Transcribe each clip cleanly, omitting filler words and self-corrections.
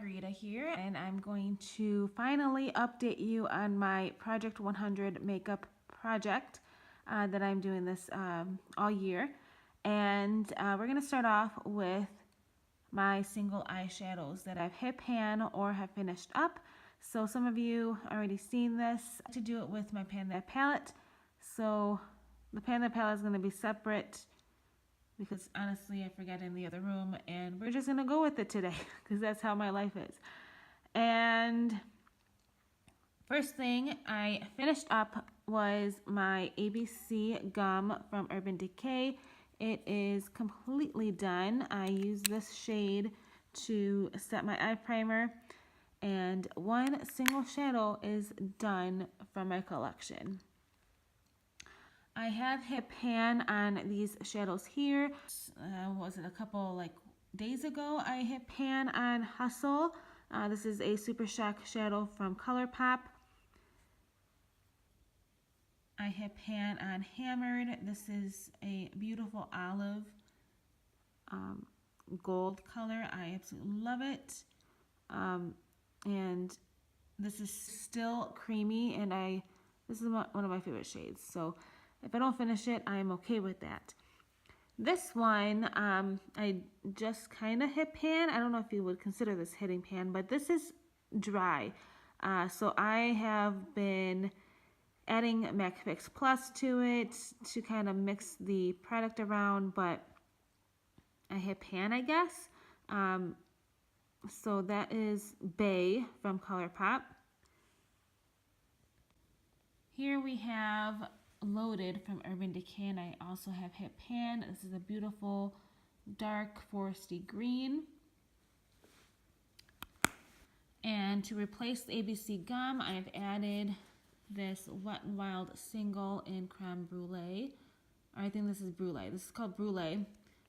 Margherita here, and I'm going to finally update you on my Project 100 makeup project that I'm doing this all year. And we're going to start off with my single eyeshadows that I've hit pan or have finished up. So some of you already seen this. To do it with my Panda palette. So the Panda palette is going to be separate because honestly I forgot in the other room, and we're just gonna go with it today because that's how my life is. And first thing I finished up was my ABC gum from Urban Decay. It is completely done. I use this shade to set my eye primer, and one single shadow is done from my collection. I have hit pan on these shadows here. Was it a couple days ago? I hit pan on Hustle. This is a Super Shock shadow from ColourPop. I hit pan on Hammered. This is a beautiful olive gold color. I absolutely love it. And this is still creamy, and this is one of my favorite shades. So if I don't finish it, I'm okay with that. This one, I just kind of hit pan. I don't know if you would consider this hitting pan, but this is dry. So I have been adding MAC Fix Plus to it to kind of mix the product around, but I hit pan, I guess. So that is Bay from ColourPop. Here we have Loaded from Urban Decay, and I also have hit pan. This is a beautiful dark foresty green. And to replace the ABC gum, I've added this Wet n Wild single in creme brulee. Or I think this is brulee. This is called brulee.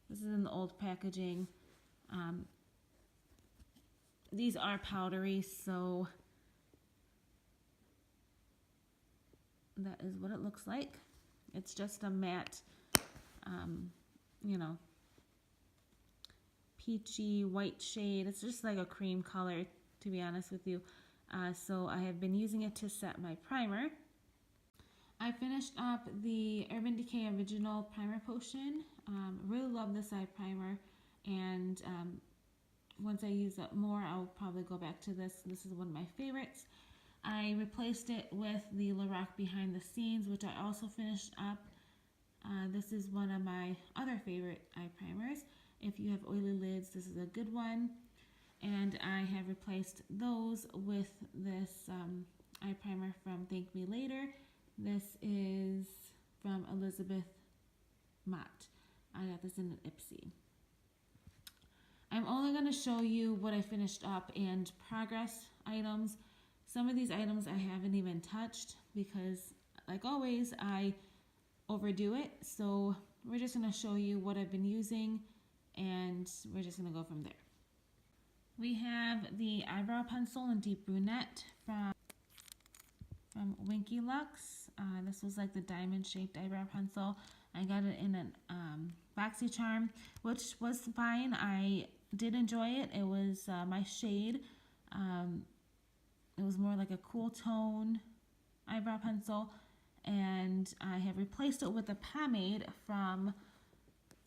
This is in the old packaging. These are powdery, so that is what it looks like. It's just a matte, peachy white shade. It's just like a cream color, to be honest with you. So I have been using it to set my primer. I finished up the Urban Decay Original Primer Potion. Really love this eye primer, and once I use it more, I'll probably go back to this. This is one of my favorites. I replaced it with the Lorac Behind the Scenes, which I also finished up. This is one of my other favorite eye primers. If you have oily lids, this is a good one. And I have replaced those with this eye primer from Thank Me Later. This is from Elizabeth Mott. I got this in an Ipsy. I'm only going to show you what I finished up and progress items. Some of these items I haven't even touched because, like always, I overdo it. So we're just going to show you what I've been using, and we're just going to go from there. We have the eyebrow pencil in Deep Brunette from Winky Lux. This was like the diamond-shaped eyebrow pencil. I got it in a Boxycharm, which was fine. I did enjoy it. It was my shade. It was more like a cool tone eyebrow pencil, and I have replaced it with a pomade from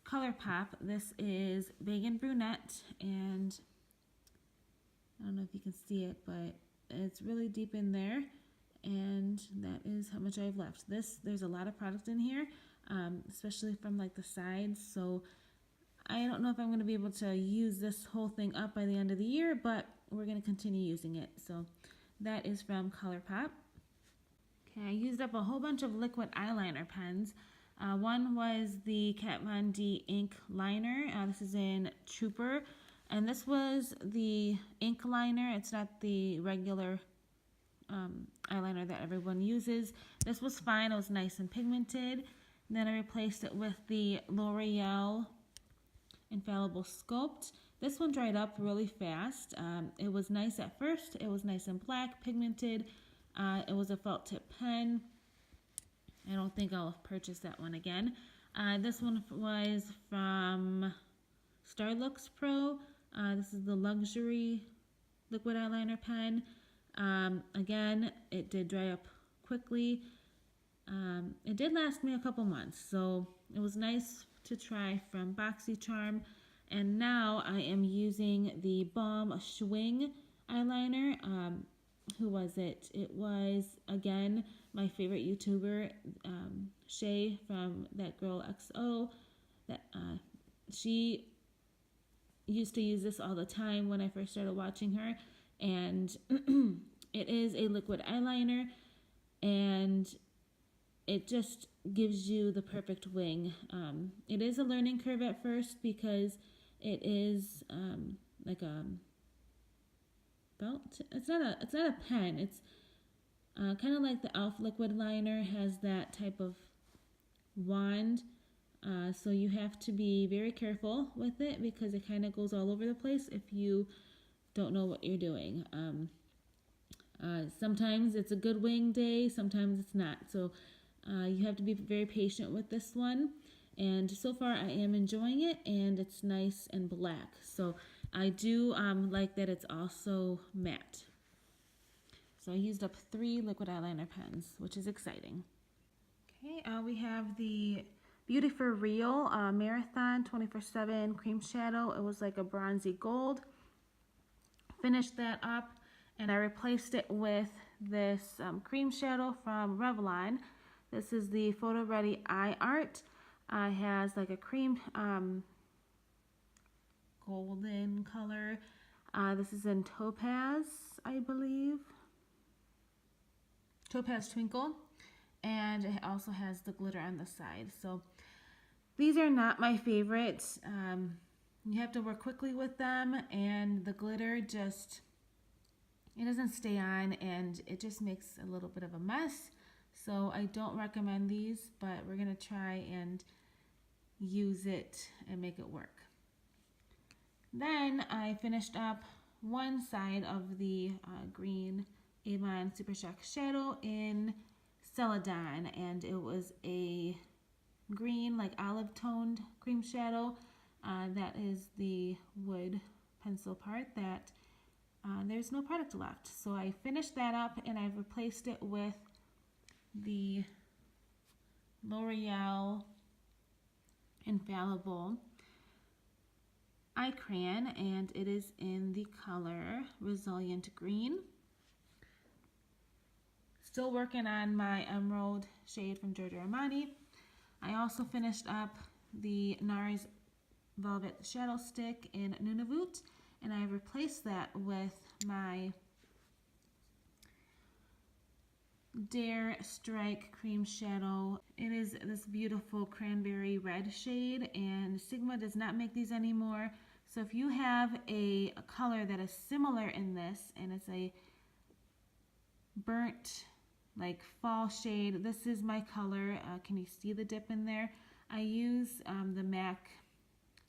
ColourPop. This is Vegan Brunette, and I don't know if you can see it, but it's really deep in there, and that is how much I've left. There's a lot of product in here, especially from like the sides, so I don't know if I'm going to be able to use this whole thing up by the end of the year, but we're going to continue using it. So that is from ColourPop. Okay, I used up a whole bunch of liquid eyeliner pens. One was the Kat Von D ink liner. This is in Trooper, and this was the ink liner. It's not the regular eyeliner that everyone uses. This was fine. It was nice and pigmented. And then I replaced it with the L'Oreal Infallible Sculpt. This one dried up really fast. It was nice at first. It was nice and black, pigmented. It was a felt tip pen. I don't think I'll purchase that one again. This one was from Starlux Pro. This is the Luxury liquid eyeliner pen. Again, it did dry up quickly. It did last me a couple months, so it was nice to try from Boxycharm. And now I am using the Balm Swing eyeliner. Who was it? It was, again, my favorite YouTuber, Shay from That Girl XO. She used to use this all the time when I first started watching her. And it is a liquid eyeliner, and it just gives you the perfect wing. It is a learning curve at first because it is like a belt. It's not a pen. It's kind of like the e.l.f. liquid liner has that type of wand. So you have to be very careful with it because it kind of goes all over the place if you don't know what you're doing. Sometimes it's a good wing day, sometimes it's not. So you have to be very patient with this one. And so far I am enjoying it, and it's nice and black. So I do like that it's also matte. So I used up 3 liquid eyeliner pens, which is exciting. Okay, we have the Beauty for Real Marathon 24/7 Cream Shadow. It was like a bronzy gold. Finished that up, and I replaced it with this cream shadow from Revlon. This is the Photo Ready Eye Art. It has like a cream golden color. This is in Topaz, I believe. Topaz Twinkle. And it also has the glitter on the side. So these are not my favorites. You have to work quickly with them, and the glitter just, it doesn't stay on, and it just makes a little bit of a mess. So I don't recommend these, but we're gonna try and use it and make it work. Then I finished up one side of the green Avon Super Shock Shadow in Celadon, and it was a green, like olive toned cream shadow. That is the wood pencil part that there's no product left. So I finished that up, and I've replaced it with the L'Oreal Infallible eye crayon, and it is in the color Resilient Green. Still working on my emerald shade from Giorgio Armani. I also finished up the NARS Velvet Shadow Stick in Nunavut, and I replaced that with my Dare Strike Cream Shadow. It is this beautiful cranberry red shade, and Sigma does not make these anymore. So if you have a color that is similar in this, and it's a burnt, like fall shade, this is my color. Can you see the dip in there? I use the MAC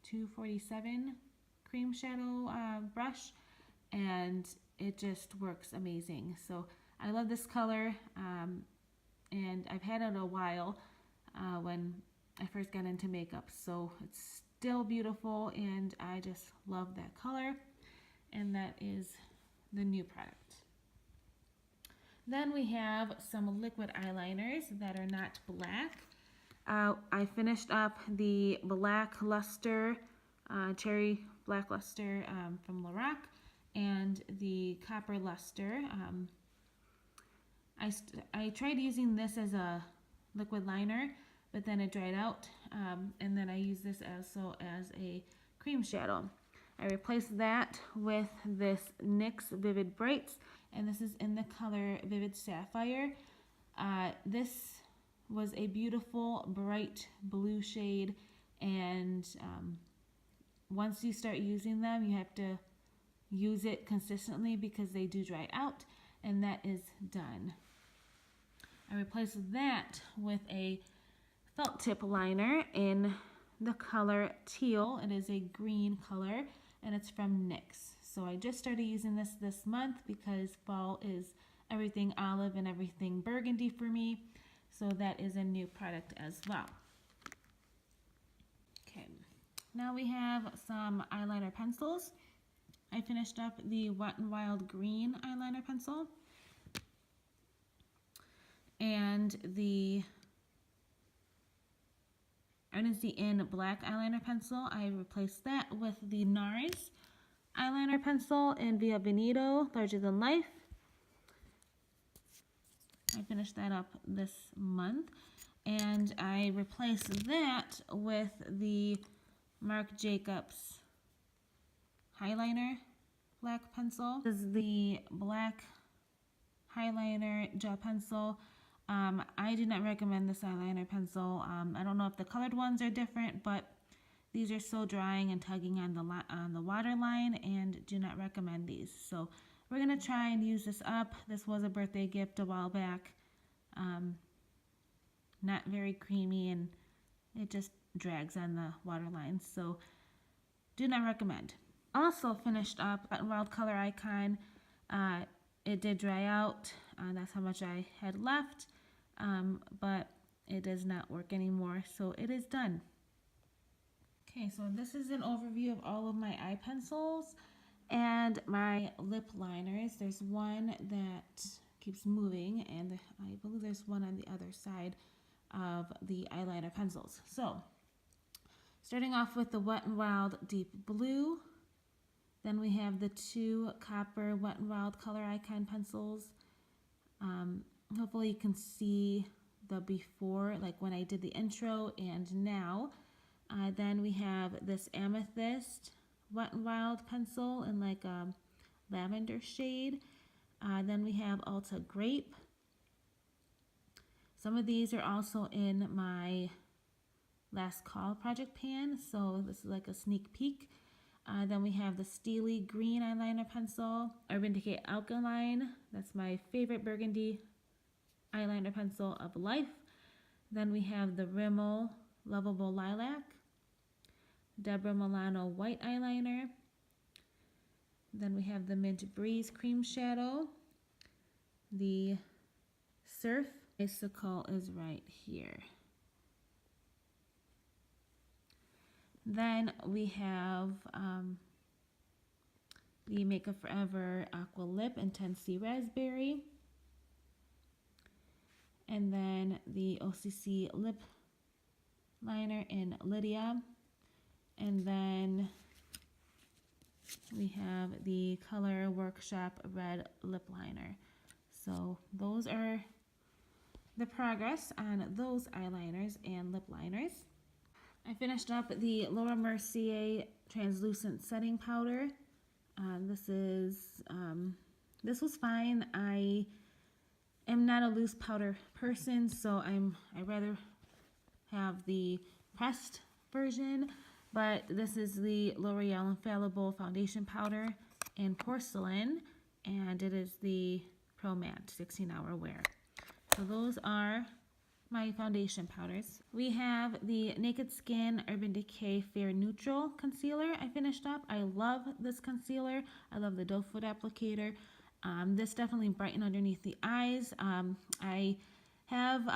247 cream shadow brush, and it just works amazing. So I love this color, and I've had it a while when I first got into makeup, so it's still beautiful, and I just love that color, and that is the new product. Then we have some liquid eyeliners that are not black. I finished up the Black Luster, Cherry Black Luster from Lorac, and the Copper Luster. I tried using this as a liquid liner, but then it dried out, and then I used this also as a cream shadow. I replaced that with this NYX Vivid Brights, and this is in the color Vivid Sapphire. This was a beautiful bright blue shade, and once you start using them, you have to use it consistently because they do dry out, and that is done. I replaced that with a felt tip liner in the color Teal. It is a green color, and it's from NYX. So I just started using this month because fall is everything olive and everything burgundy for me. So that is a new product as well. Okay, now we have some eyeliner pencils. I finished up the Wet n Wild green eyeliner pencil. And the Ardency in black eyeliner pencil, I replaced that with the NARS eyeliner pencil in Via Veneto, Larger Than Life. I finished that up this month. And I replaced that with the Marc Jacobs Highliner black pencil. This is the black highliner gel pencil. I do not recommend this eyeliner pencil. I don't know if the colored ones are different, but these are so drying and tugging on the waterline, and do not recommend these. So we're gonna try and use this up. This was a birthday gift a while back. Not very creamy, and it just drags on the waterline, so do not recommend. Also finished up Wet n Wild Color Icon. It did dry out. That's how much I had left, but it does not work anymore, so it is done. Okay, so this is an overview of all of my eye pencils and my lip liners. There's one that keeps moving, and I believe there's one on the other side of the eyeliner pencils. So, starting off with the Wet n Wild Deep Blue. Then we have the two copper Wet n Wild Color Icon pencils. Hopefully you can see the before, like when I did the intro and now. Then we have this Amethyst Wet n Wild pencil in like a lavender shade. Then we have Ulta Grape. Some of these are also in my Last Call project pan, so this is like a sneak peek. Then we have the Steely Green eyeliner pencil, Urban Decay Alkaline. That's my favorite burgundy eyeliner pencil of life. Then we have the Rimmel Lovable Lilac, Deborah Milano White eyeliner. Then we have the Mint Breeze Cream Shadow, the Surf Icicle is right here. Then we have the Makeup Forever Aqua Lip Intense Sea Raspberry. And then the OCC Lip Liner in Lydia. And then we have the Color Workshop Red Lip Liner. So those are the progress on those eyeliners and lip liners. I finished up the Laura Mercier Translucent Setting Powder. This was fine. I am not a loose powder person, so I rather have the pressed version. But this is the L'Oreal Infallible Foundation Powder in Porcelain, and it is the Pro Matte 16-hour wear. So those are my foundation powders. We have the Naked Skin Urban Decay Fair Neutral Concealer I finished up. I love this concealer. I love the doe foot applicator. This definitely brightened underneath the eyes. I have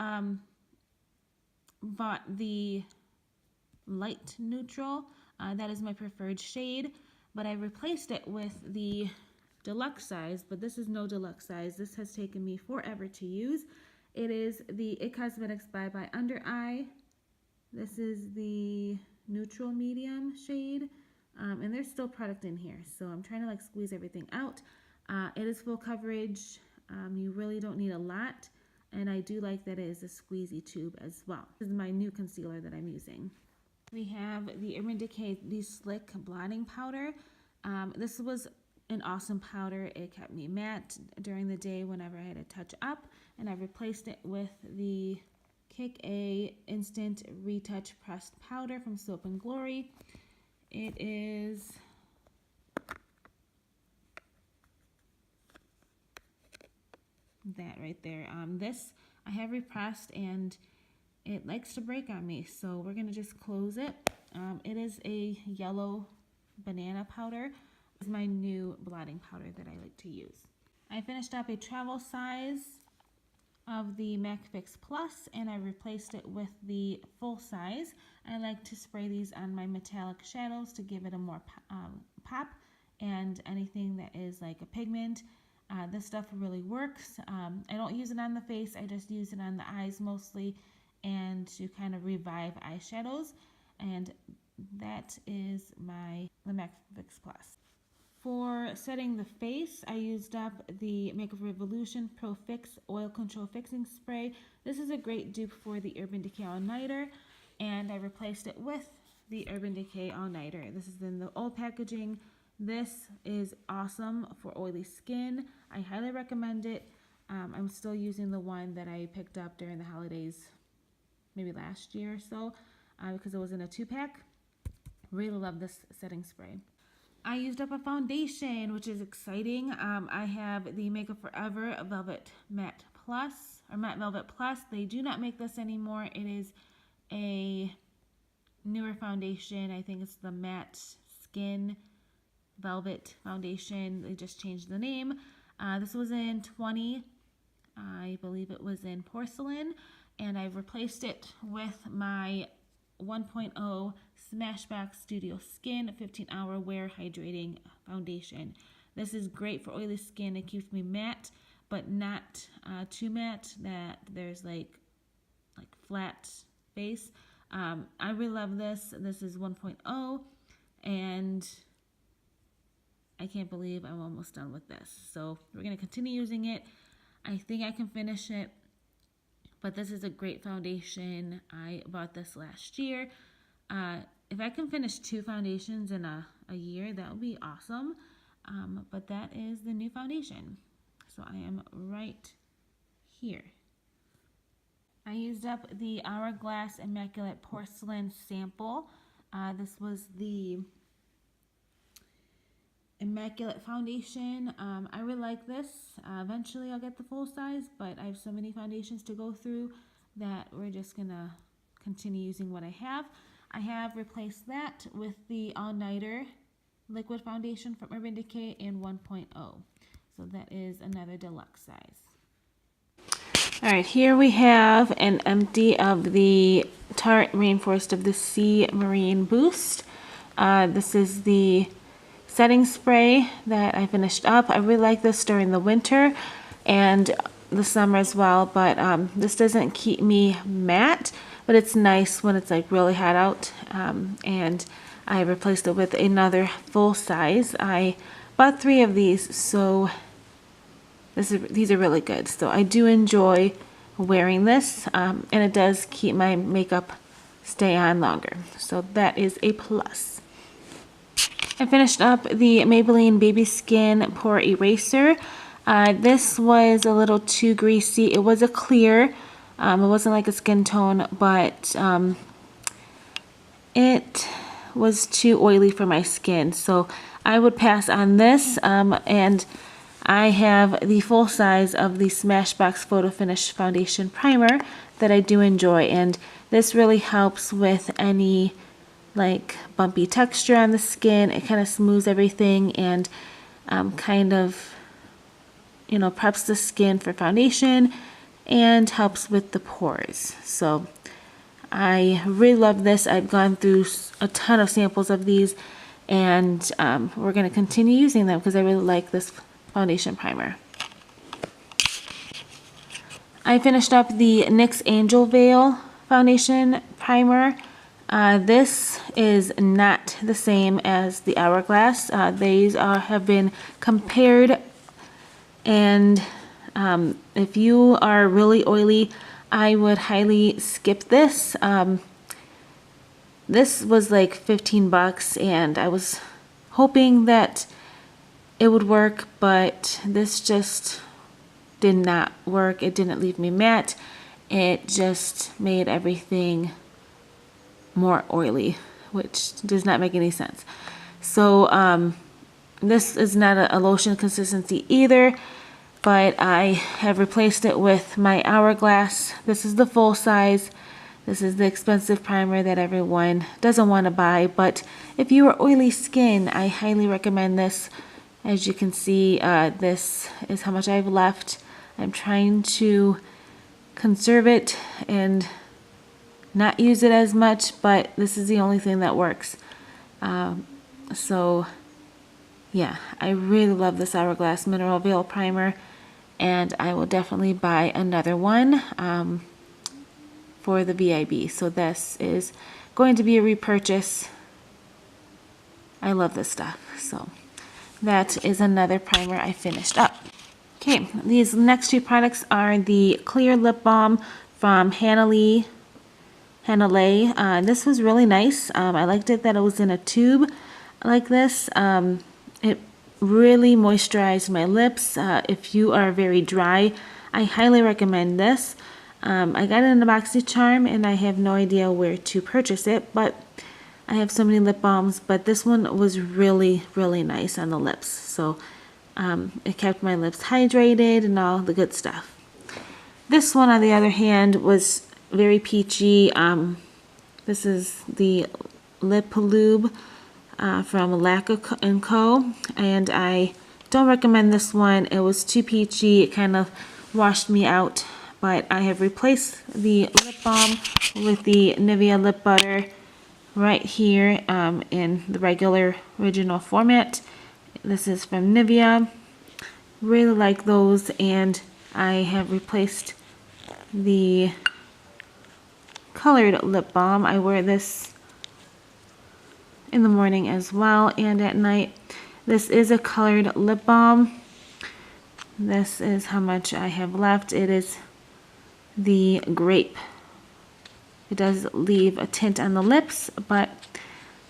bought the light neutral. That is my preferred shade, but I replaced it with the deluxe size, but this is no deluxe size. This has taken me forever to use. It is the It Cosmetics Bye Bye Under Eye. This is the neutral medium shade, and there's still product in here, so I'm trying to like squeeze everything out. It is full coverage. You really don't need a lot, and I do like that it is a squeezy tube as well. This is my new concealer that I'm using. We have the Urban Decay The Slick Blotting Powder. This was an awesome powder. It kept me matte during the day whenever I had a touch up, and I replaced it with the Kick A Instant Retouch Pressed Powder from Soap and Glory. It is that right there. This I have repressed and it likes to break on me, so we're gonna just close it. It is a yellow banana powder. It's my new blotting powder that I like to use. I finished up a travel size of the MAC Fix Plus, and I replaced it with the full size. I like to spray these on my metallic shadows to give it a more pop and anything that is like a pigment. This stuff really works. I don't use it on the face, I just use it on the eyes mostly, and to kind of revive eyeshadows. And that is the MAC Fix Plus. For setting the face, I used up the Makeup Revolution Pro Fix Oil Control Fixing Spray. This is a great dupe for the Urban Decay All Nighter, and I replaced it with the Urban Decay All Nighter. This is in the old packaging. This is awesome for oily skin. I highly recommend it. I'm still using the one that I picked up during the holidays, maybe last year or so, because it was in a 2-pack. Really love this setting spray. I used up a foundation, which is exciting. I have the Makeup Forever Velvet Matte Plus, or Matte Velvet Plus. They do not make this anymore. It is a newer foundation. I think it's the Matte Skin Velvet Foundation. They just changed the name. This was in 20. I believe it was in porcelain. And I've replaced it with my 1.0 Smashback Studio Skin 15-hour wear hydrating foundation. This is great for oily skin. It keeps me matte, but not too matte that there's like flat face. I really love this. This is 1.0, and I can't believe I'm almost done with this. So we're gonna continue using it. I think I can finish it, but this is a great foundation. I bought this last year. If I can finish 2 foundations in a year, that would be awesome. But that is the new foundation. So I am right here. I used up the Hourglass Immaculate Porcelain sample. This was the Immaculate Foundation. I really like this. Eventually I'll get the full size, but I have so many foundations to go through that we're just gonna continue using what I have. I have replaced that with the All Nighter Liquid Foundation from Urban Decay in 1.0. So that is another deluxe size. Alright, here we have an empty of the Tarte Rainforest of the Sea Marine Boost. This is the setting spray that I finished up. I really like this during the winter and the summer as well, but this doesn't keep me matte, but it's nice when it's like really hot out. And I replaced it with another full size. I bought 3 of these, so these are really good. So I do enjoy wearing this, and it does keep my makeup stay on longer. So that is a plus. I finished up the Maybelline Baby Skin Pore Eraser. This was a little too greasy. It was a clear. It wasn't like a skin tone, but it was too oily for my skin. So I would pass on this. And I have the full size of the Smashbox Photo Finish Foundation Primer that I do enjoy. And this really helps with any like bumpy texture on the skin. It kind of smooths everything and kind of, you know, preps the skin for foundation and helps with the pores. So I really love this. I've gone through a ton of samples of these, and we're going to continue using them because I really like this foundation primer. I finished up the NYX Angel Veil foundation primer. This is not the same as the Hourglass. These have been compared, and if you are really oily, I would highly skip this. This was like 15 bucks, and I was hoping that it would work, but this just did not work. It didn't leave me matte. It just made everything more oily, which does not make any sense. So this is not a lotion consistency either, but I have replaced it with my Hourglass. This is the full size. This is the expensive primer that everyone doesn't want to buy, but if you are oily skin, I highly recommend this. As you can see, this is how much I've left. I'm trying to conserve it and not use it as much, but this is the only thing that works. So yeah, I really love this Hourglass Mineral Veil Primer, and I will definitely buy another one for the VIB. So this is going to be a repurchase. I love this stuff. So that is another primer I finished up. Okay, these next two products are the Clear Lip Balm from Hannah Lay. This was really nice. I liked it that it was in a tube like this. It really moisturized my lips. If you are very dry, I highly recommend this. I got it in a Boxycharm and I have no idea where to purchase it, but I have so many lip balms, but this one was really, really nice on the lips. So it kept my lips hydrated and all the good stuff. This one, on the other hand, was very peachy. This is the Lip Lube from Lac & Co. And I don't recommend this one. It was too peachy. It kind of washed me out. But I have replaced the lip balm with the Nivea Lip Butter right here in the regular original format. This is from Nivea. Really like those, and I have replaced the colored lip balm. I wear this in the morning as well and at night. This is a colored lip balm. This is how much I have left. It is the grape. It does leave a tint on the lips, but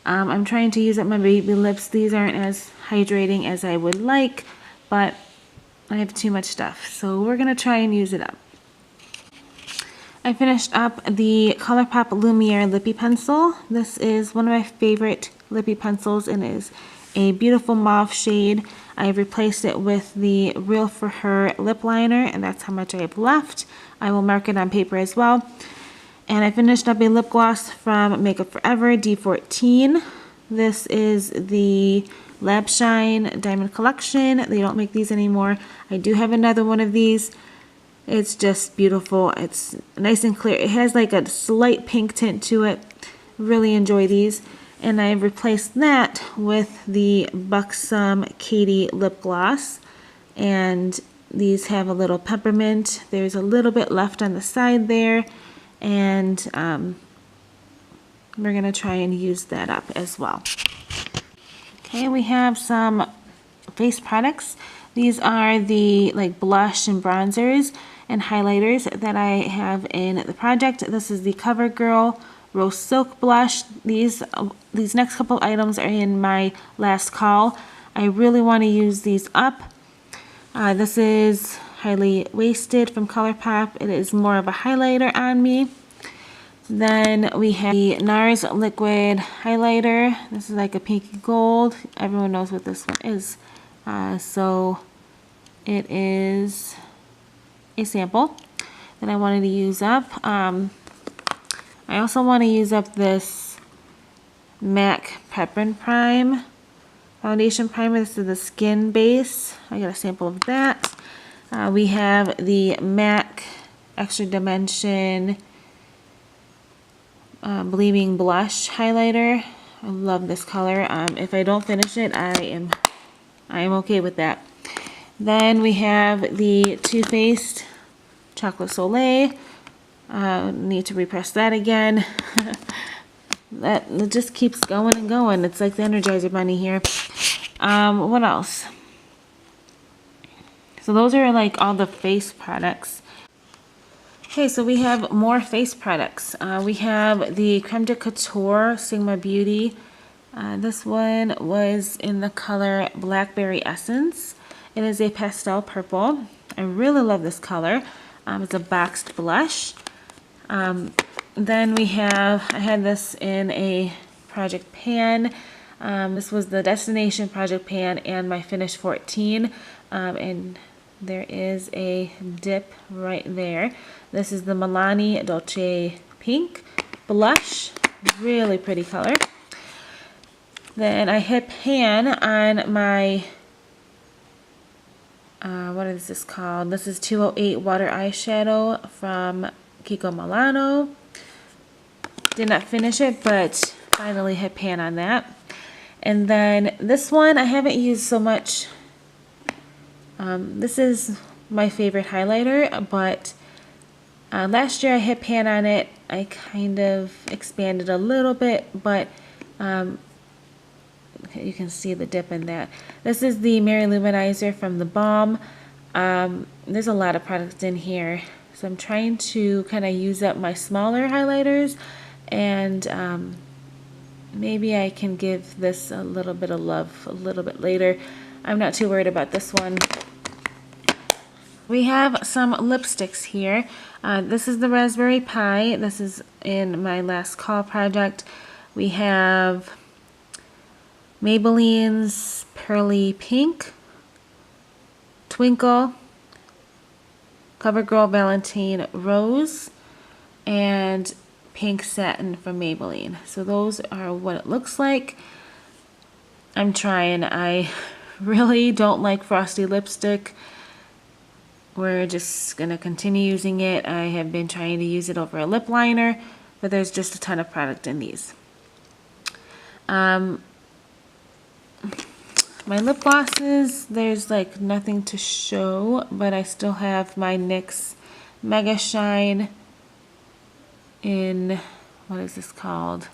I'm trying to use up my baby lips. These aren't as hydrating as I would like, but I have too much stuff, so we're gonna try and use it up. I finished up the ColourPop Lumiere Lippy Pencil. This is one of my favorite lippy pencils and is a beautiful mauve shade. I have replaced it with the Real For Her lip liner, and that's how much I have left. I will mark it on paper as well. And I finished up a lip gloss from Makeup Forever D14. This is the Lab Shine Diamond Collection. They don't make these anymore. I do have another one of these. It's just beautiful. It's nice and clear. It has like a slight pink tint to it. Really enjoy these. And I've replaced that with the Buxom Katie Lip Gloss. And these have a little peppermint. There's a little bit left on the side there. And we're going to try and use that up as well. Okay, we have some face products. These are the like blush and bronzers and highlighters that I have in the project. This is the CoverGirl Rose Silk Blush. These next couple items are in my last call. I really want to use these up. This is Highly Wasted from ColourPop. It is more of a highlighter on me. Then we have the NARS Liquid Highlighter. This is like a pinky gold. Everyone knows what this one is. So it is a sample that I wanted to use up. I also want to use up this MAC Prep and Prime foundation primer. This is the skin base. I got a sample of that. We have the MAC Extra Dimension Believing Blush Highlighter. I love this color. If I don't finish it, I am okay with that. Then we have the Too Faced Chocolate Soleil. Need to repress that again. It just keeps going and going. It's like the Energizer Bunny here. What else? So those are like all the face products. Okay, so we have more face products. We have the Creme de Couture Sigma Beauty. This one was in the color Blackberry Essence. It is a pastel purple. I really love this color. It's a boxed blush. Then we have, I had this in a project pan. This was the Destination project pan and my Finish 14. And there is a dip right there. This is the Milani Dolce Pink blush. Really pretty color. Then I hit pan on my, what is this called? This is 208 Water Eyeshadow from Kiko Milano. Did not finish it, but finally hit pan on that. And then this one I haven't used so much. This is my favorite highlighter, but last year I hit pan on it. I kind of expanded a little bit, but you can see the dip in that. This is the Mary Luminizer from the Balm. There's a lot of products in here, so I'm trying to kind of use up my smaller highlighters, and maybe I can give this a little bit of love a little bit later. I'm not too worried about this one. We have some lipsticks here. This is the Raspberry Pi. This is in my last call project. We have Maybelline's Pearly Pink, Twinkle, CoverGirl Valentine Rose, and Pink Satin from Maybelline. So those are what it looks like. I'm trying. I really don't like frosty lipstick. We're just going to continue using it. I have been trying to use it over a lip liner, but there's just a ton of product in these. My lip glosses, there's like nothing to show, but I still have my NYX Mega Shine in, what is this called?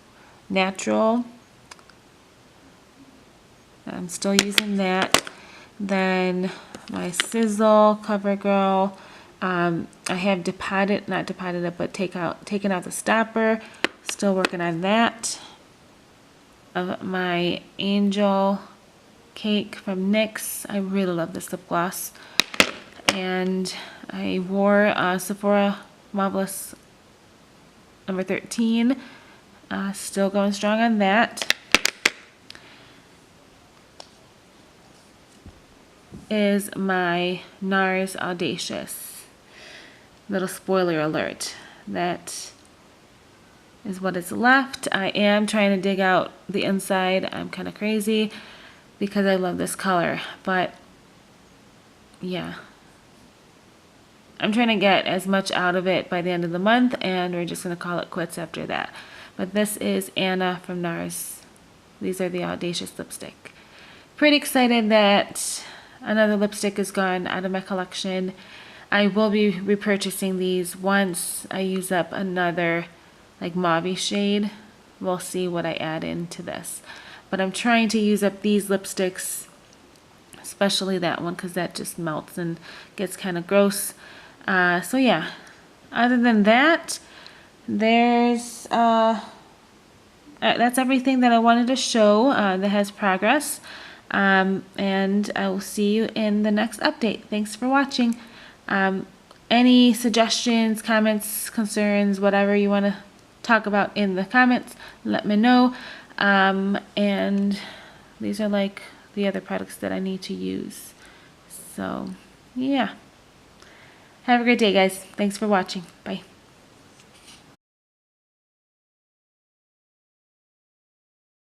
Natural. I'm still using that. Then my Sizzle CoverGirl. I have not depotted it, but taken out the stopper. Still working on that. My Angel Cake from NYX. I really love this lip gloss. And I wore Sephora Marvelous number 13. Still going strong on that. Is my NARS Audacious. Little spoiler alert. That is what is left. I am trying to dig out the inside. I'm kind of crazy because I love this color, but yeah. I'm trying to get as much out of it by the end of the month, and we're just going to call it quits after that. But this is Anna from NARS. These are the Audacious lipstick. Pretty excited that another lipstick is gone out of my collection. I will be repurchasing these once I use up another like mauve shade. We'll see what I add into this. But I'm trying to use up these lipsticks, especially that one, because that just melts and gets kind of gross. So yeah, other than that, there's that's everything that I wanted to show that has progress. And I will see you in the next update. Thanks for watching. Any suggestions, comments, concerns, whatever you want to talk about in the comments, let me know. And these are like the other products that I need to use. So yeah, have a great day, guys. Thanks for watching. Bye.